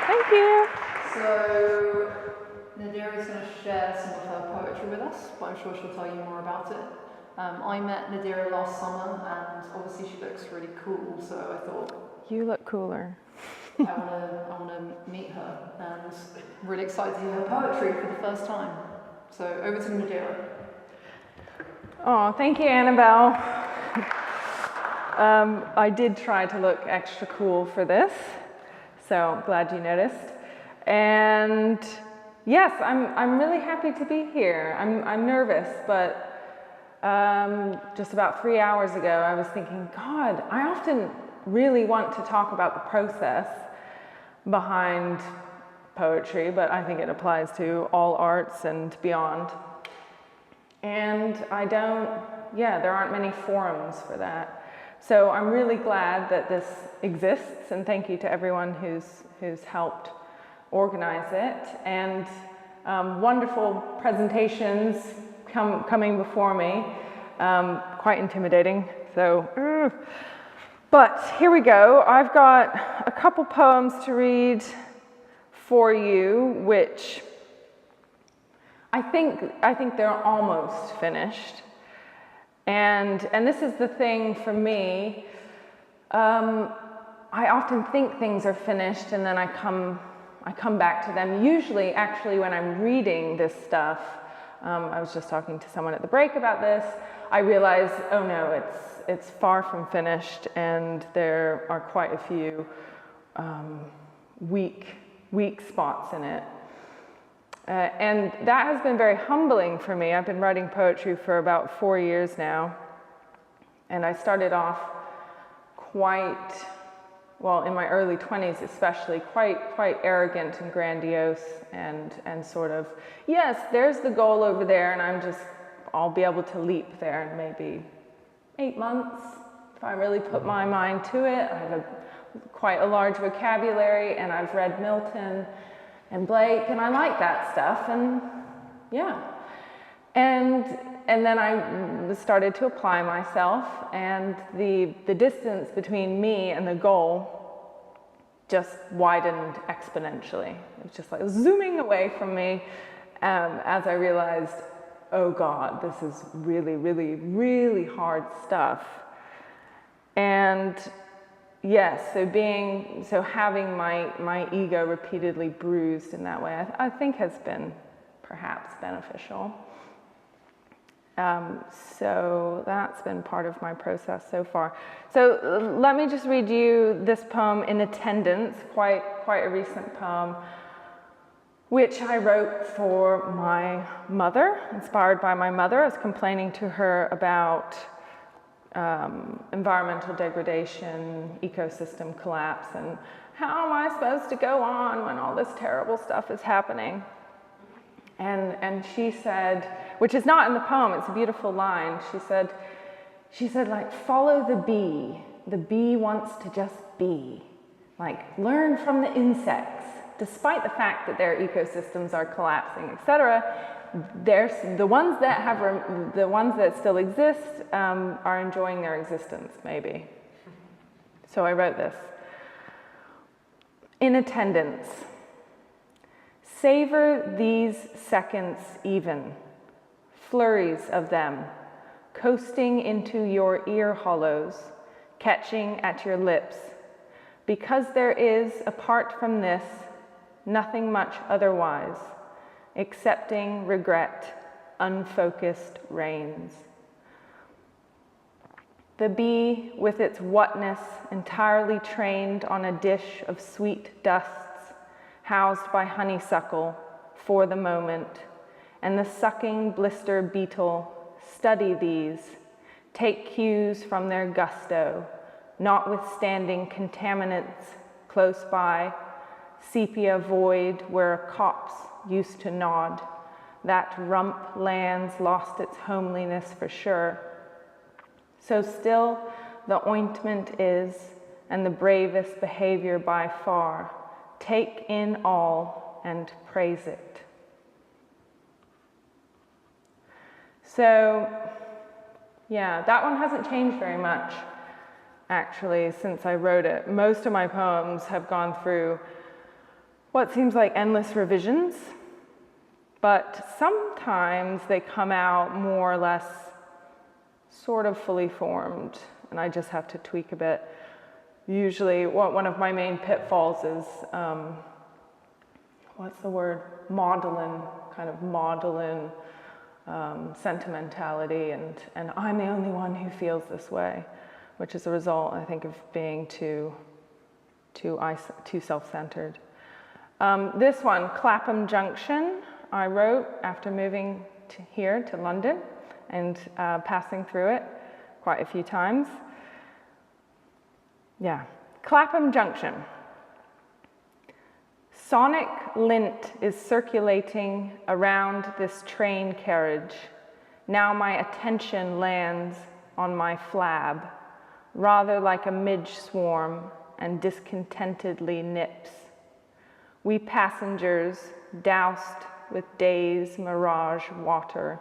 Thank you. So, Nadira is going to share some of her poetry with us, but I'm sure she'll tell you more about it. I met Nadira last summer, and obviously she looks really cool, so I thought... You look cooler. I want to meet her, and I'm really excited to hear her poetry for the first time. So, over to Nadira. Oh, thank you, Annabelle. I did try to look extra cool for this, so glad you noticed. And yes, I'm really happy to be here. I'm nervous, but just about 3 hours ago, I was thinking, God, I often really want to talk about the process behind poetry, but I think it applies to all arts and beyond. And there aren't many forums for that. So I'm really glad that this exists, and thank you to everyone who's helped organize it. And wonderful presentations coming before me, quite intimidating. So, but here we go. I've got a couple poems to read for you, which I think they're almost finished. And this is the thing for me. I often think things are finished, and then I come back to them. Usually, actually, when I'm reading this stuff, I was just talking to someone at the break about this, I realize, oh no, it's far from finished, and there are quite a few weak spots in it. And that has been very humbling for me. I've been writing poetry for about 4 years now, and I started off in my early 20s especially, quite arrogant and grandiose, and sort of, yes, there's the goal over there, and I'll be able to leap there in maybe 8 months if I really put my mind to it. I have quite a large vocabulary, and I've read Milton and Blake, and I like that stuff, and yeah. And then I started to apply myself, and the distance between me and the goal just widened exponentially. It was just like zooming away from me as I realized, oh God, this is really, really, really hard stuff. And yes, so having my ego repeatedly bruised in that way, I think has been perhaps beneficial. So that's been part of my process so far. So let me just read you this poem, In Attendance, quite a recent poem, which I wrote for my mother, inspired by my mother. I was complaining to her about environmental degradation, ecosystem collapse, and how am I supposed to go on when all this terrible stuff is happening? And she said, which is not in the poem, it's a beautiful line, she said like, follow the bee. The bee wants to just be. Like, learn from the insects. Despite the fact that their ecosystems are collapsing, etc., there's the ones that still exist are enjoying their existence, maybe. So I wrote this. In Attendance. Savor these seconds even, flurries of them, coasting into your ear hollows, catching at your lips, because there is, apart from this, nothing much otherwise, accepting regret, unfocused reins. The bee, with its whatness entirely trained on a dish of sweet dusts, housed by honeysuckle for the moment, and the sucking blister beetle, study these, take cues from their gusto, notwithstanding contaminants close by, sepia void where a copse used to nod, that rump land's lost its homeliness for sure. So still the ointment is, and the bravest behavior by far, take in all and praise it. So, yeah, that one hasn't changed very much, actually, since I wrote it. Most of my poems have gone through what seems like endless revisions, but sometimes they come out more or less sort of fully formed, and I just have to tweak a bit. Usually, one of my main pitfalls is, what's the word? Maudlin sentimentality, and I'm the only one who feels this way, which is a result, I think, of being too self-centered. This one, Clapham Junction, I wrote after moving here to London and passing through it quite a few times. Yeah, Clapham Junction. Sonic lint is circulating around this train carriage. Now my attention lands on my flab, rather like a midge swarm, and discontentedly nips. We passengers doused with day's mirage water.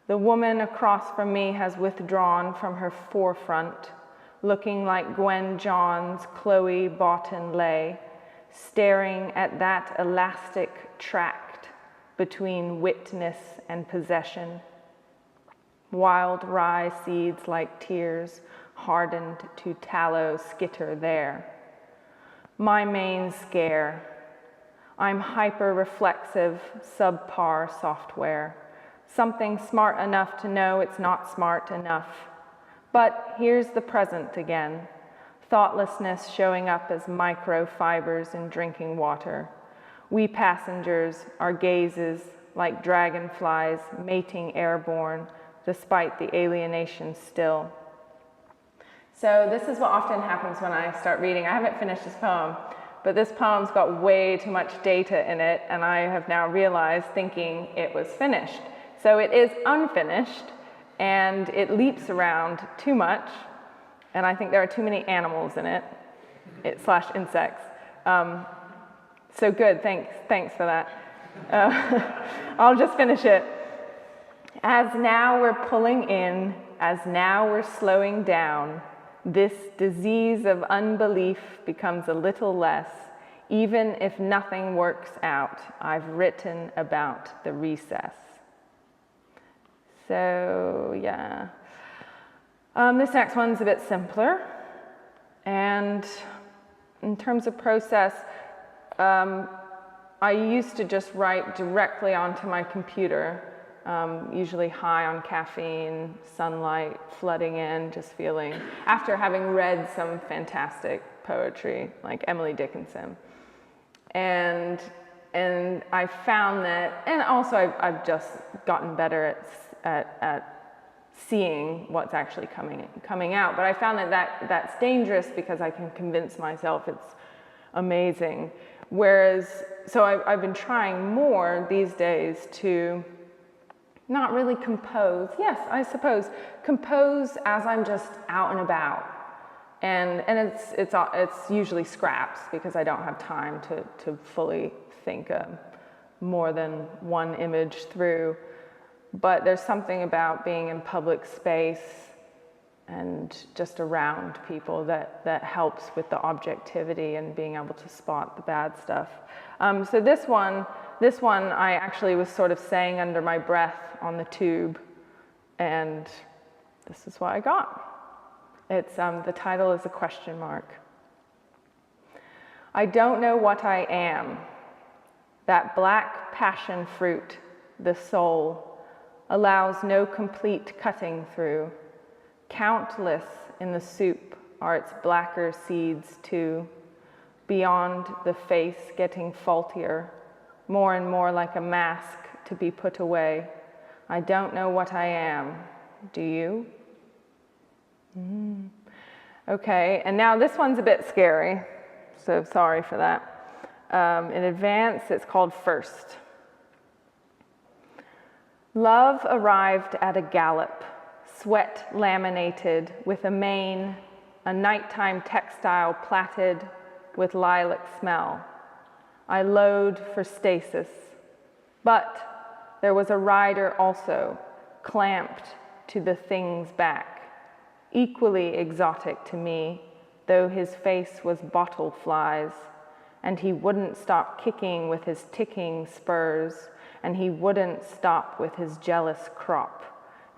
The woman across from me has withdrawn from her forefront, looking like Gwen John's Chloe Boughton lay, staring at that elastic tract between witness and possession. Wild rye seeds like tears hardened to tallow skitter there. My main scare. I'm hyper-reflexive, subpar software. Something smart enough to know it's not smart enough. But here's the present again. Thoughtlessness showing up as microfibers in drinking water. We passengers, our gazes like dragonflies mating airborne, despite the alienation still. So this is what often happens when I start reading. I haven't finished this poem, but this poem's got way too much data in it, and I have now realized, thinking it was finished. So it is unfinished, and it leaps around too much, and I think there are too many animals in it, slash insects. So good, thanks for that. I'll just finish it. As now we're pulling in, as now we're slowing down, this disease of unbelief becomes a little less. Even if nothing works out, I've written about the recess. So yeah, this next one's a bit simpler. And in terms of process, I used to just write directly onto my computer, usually high on caffeine, sunlight flooding in, just feeling, after having read some fantastic poetry like Emily Dickinson. And I found that, and also I've just gotten better at seeing what's actually coming out, but I found that's dangerous because I can convince myself it's amazing. Whereas, so I've been trying more these days to not really compose. Yes, I suppose compose as I'm just out and about, and it's usually scraps because I don't have time to fully think more than one image through. But there's something about being in public space and just around people that helps with the objectivity and being able to spot the bad stuff. So this one I actually was sort of saying under my breath on the tube, and this is what I got. It's the title is a question mark. I don't know what I am. That black passion fruit, the soul, allows no complete cutting through. Countless in the soup are its blacker seeds too, beyond the face getting faultier, more and more like a mask to be put away. I don't know what I am. Do you? Okay, and now this one's a bit scary, so sorry for that. In advance, it's called First. Love arrived at a gallop, sweat laminated with a mane, a nighttime textile plaited with lilac smell. I lowed for stasis, but there was a rider also, clamped to the thing's back, equally exotic to me, though his face was bottle flies, and he wouldn't stop kicking with his ticking spurs, and he wouldn't stop with his jealous crop,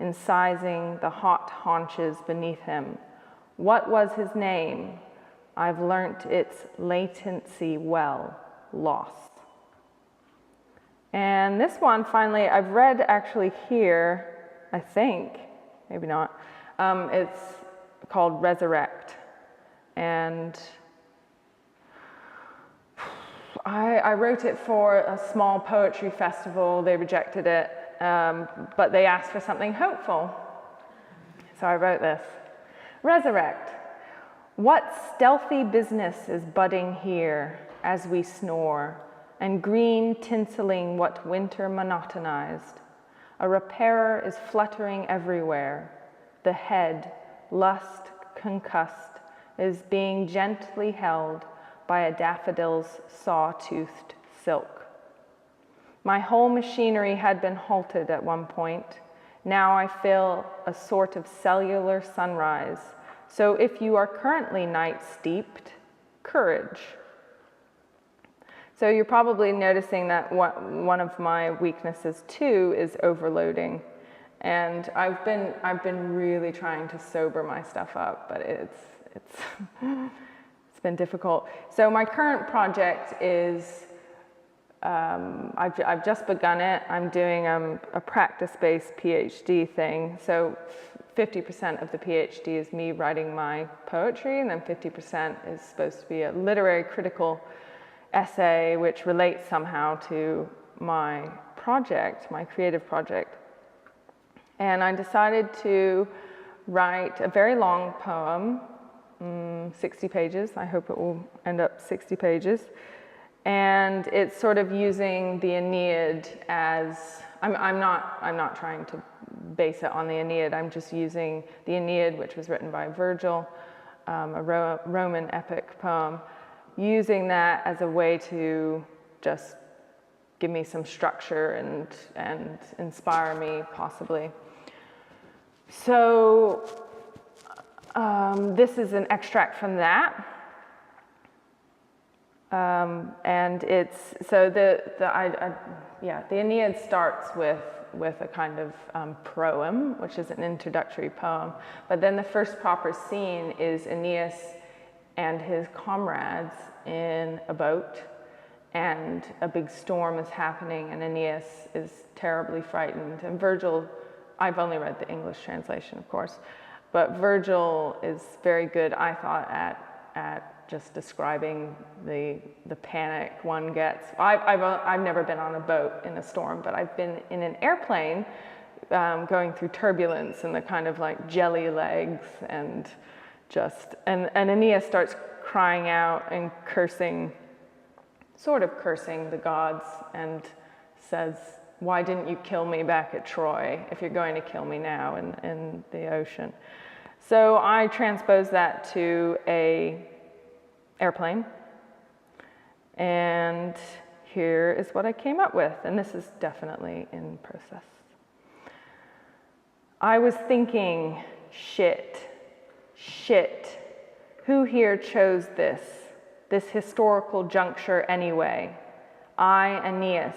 incising the hot haunches beneath him. What was his name? I've learnt its latency well, loss. And this one, finally, I've read actually here, I think, maybe not. It's called Resurrect. And I wrote it for a small poetry festival. They rejected it, but they asked for something hopeful. So I wrote this. Resurrect. What stealthy business is budding here as we snore, and green tinseling what winter monotonized? A repairer is fluttering everywhere. The head, lust concussed, is being gently held by a daffodil's saw-toothed silk. My whole machinery had been halted at one point. Now I feel a sort of cellular sunrise. So if you are currently night-steeped, courage. So you're probably noticing that one of my weaknesses too is overloading. And I've been really trying to sober my stuff up, but it's been difficult. So my current project is, I've just begun it. I'm doing a practice-based PhD thing. So 50% of the PhD is me writing my poetry, and then 50% is supposed to be a literary critical essay which relates somehow to my project, my creative project. And I decided to write a very long poem, 60 pages. I hope it will end up 60 pages. And it's sort of using the Aeneid as, I'm not trying to base it on the Aeneid. I'm just using the Aeneid, which was written by Virgil, a Roman epic poem, using that as a way to just give me some structure and inspire me, possibly. So this is an extract from that. And it's, so the Aeneid starts with a kind of proem, which is an introductory poem. But then the first proper scene is Aeneas and his comrades in a boat, and a big storm is happening, and Aeneas is terribly frightened. And Virgil, I've only read the English translation, of course, but Virgil is very good, I thought, at just describing the panic one gets. I've never been on a boat in a storm, but I've been in an airplane going through turbulence and the kind of like jelly legs and Aeneas starts crying out and cursing, sort of cursing the gods, and says, why didn't you kill me back at Troy if you're going to kill me now in the ocean? So I transposed that to a airplane, and here is what I came up with, and this is definitely in process. I was thinking, shit, who here chose this historical juncture anyway? I, Aeneas,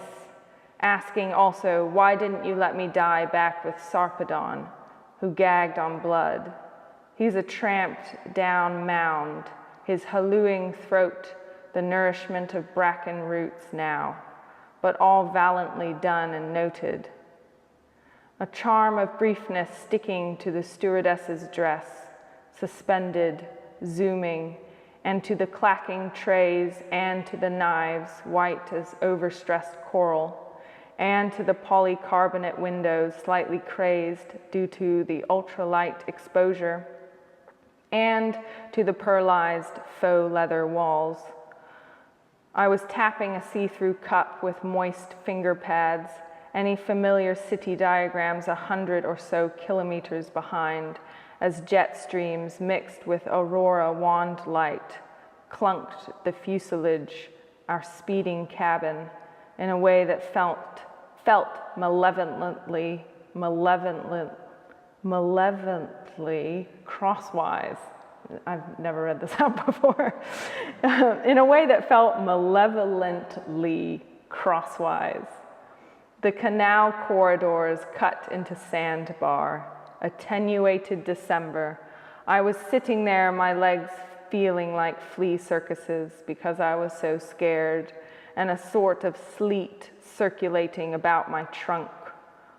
asking also, why didn't you let me die back with Sarpedon, who gagged on blood? He's a tramped down mound, his hallooing throat the nourishment of bracken roots now, but all valiantly done and noted. A charm of briefness sticking to the stewardess's dress, suspended, zooming, and to the clacking trays, and to the knives, white as overstressed coral, and to the polycarbonate windows, slightly crazed due to the ultralight exposure, and to the pearlized faux leather walls. I was tapping a see-through cup with moist finger pads, any familiar city diagrams 100 or so kilometers behind, as jet streams mixed with aurora wand light clunked the fuselage, our speeding cabin, in a way that felt malevolently crosswise. I've never read this out before, in a way that felt malevolently crosswise. The canal corridors cut into sandbar, attenuated December. I was sitting there, my legs feeling like flea circuses because I was so scared, and a sort of sleet circulating about my trunk,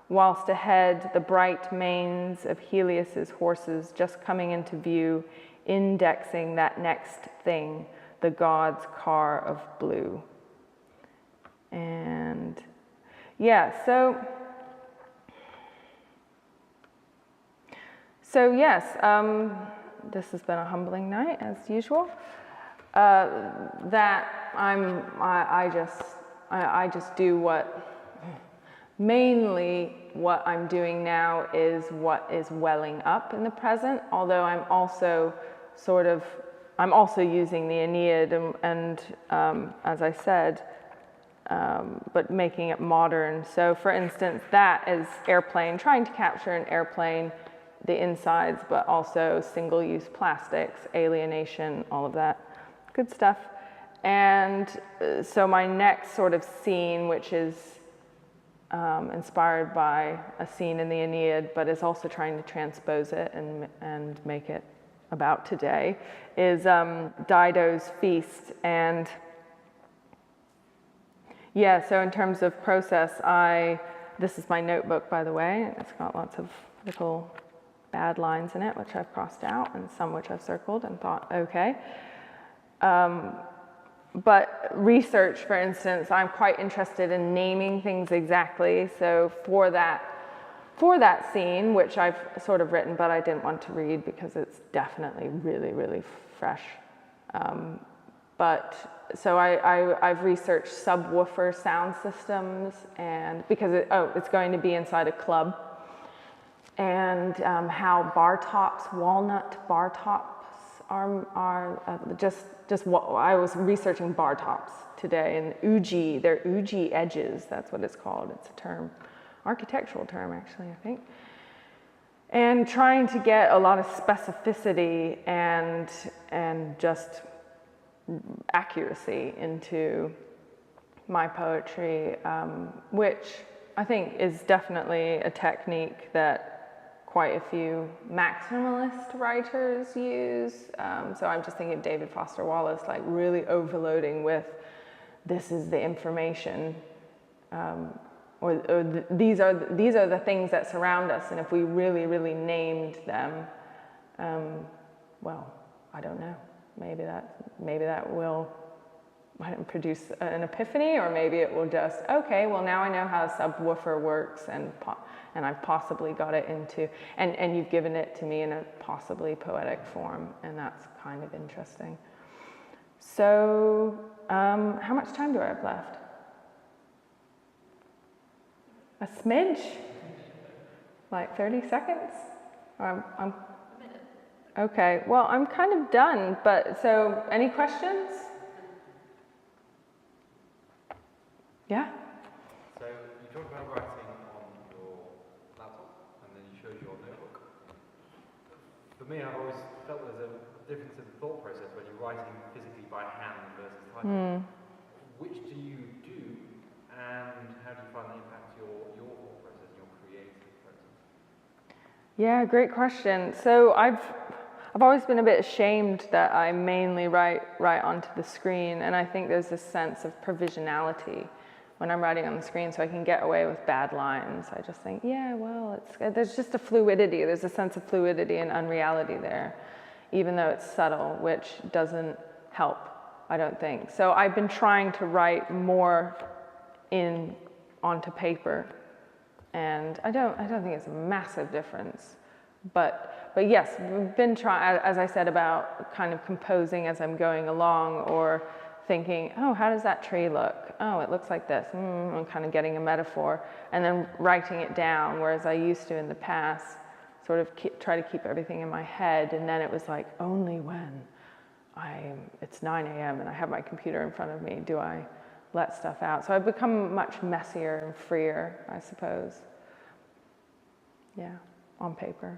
whilst ahead the bright manes of Helios's horses just coming into view, indexing that next thing, the god's car of blue. And yeah, so yes, this has been a humbling night as usual. That I just do mainly what I'm doing now is what is welling up in the present, although I'm also using the Aeneid and as I said, but making it modern. So for instance, that is airplane, trying to capture an airplane, the insides, but also single-use plastics, alienation, all of that good stuff. And so my next sort of scene, which is inspired by a scene in the Aeneid, but is also trying to transpose it and make it about today, is Dido's feast. And yeah, so in terms of process, this is my notebook, by the way. It's got lots of little bad lines in it, which I've crossed out, and some which I've circled and thought, okay. But research, for instance, I'm quite interested in naming things exactly. So for that scene, which I've sort of written, but I didn't want to read because it's definitely really, really fresh. So I've researched subwoofer sound systems, and because it's going to be inside a club, and how bar tops, walnut bar tops are just what I was researching bar tops today, and they're Uji edges. That's what it's called. It's a term, architectural term actually, I think. And trying to get a lot of specificity and just accuracy into my poetry, which I think is definitely a technique that quite a few maximalist writers use. So I'm just thinking of David Foster Wallace, like really overloading with, this is the information, these are the things that surround us, and if we really, really named them, well, I don't know. Maybe that will produce an epiphany, or maybe it will just, okay, well now I know how a subwoofer works, and I've possibly got it into, and you've given it to me in a possibly poetic form, and that's kind of interesting. So, how much time do I have left? A smidge? Like 30 seconds? I'm okay, well, I'm kind of done, but so any questions? Yeah? So you talked about writing on your laptop, and then you showed your notebook. For me, I've always felt there's a difference in the thought process when you're writing physically by hand versus typing. Which do you do, and how do you find that impacts your thought process, your creative process? Yeah, great question. So I've always been a bit ashamed that I mainly write onto the screen, and I think there's this sense of provisionality when I'm writing on the screen, so I can get away with bad lines. I just think, yeah, well, there's just a fluidity. There's a sense of fluidity and unreality there, even though it's subtle, which doesn't help, I don't think. So I've been trying to write more onto paper, and I don't think it's a massive difference. But yes, we've been trying, as I said, about kind of composing as I'm going along, or thinking, oh, how does that tree look? Oh, it looks like this. I'm kind of getting a metaphor, and then writing it down, whereas I used to in the past sort of try to keep everything in my head, and then it was like, only when it's 9 a.m. and I have my computer in front of me do I let stuff out. So I've become much messier and freer, I suppose. Yeah, on paper.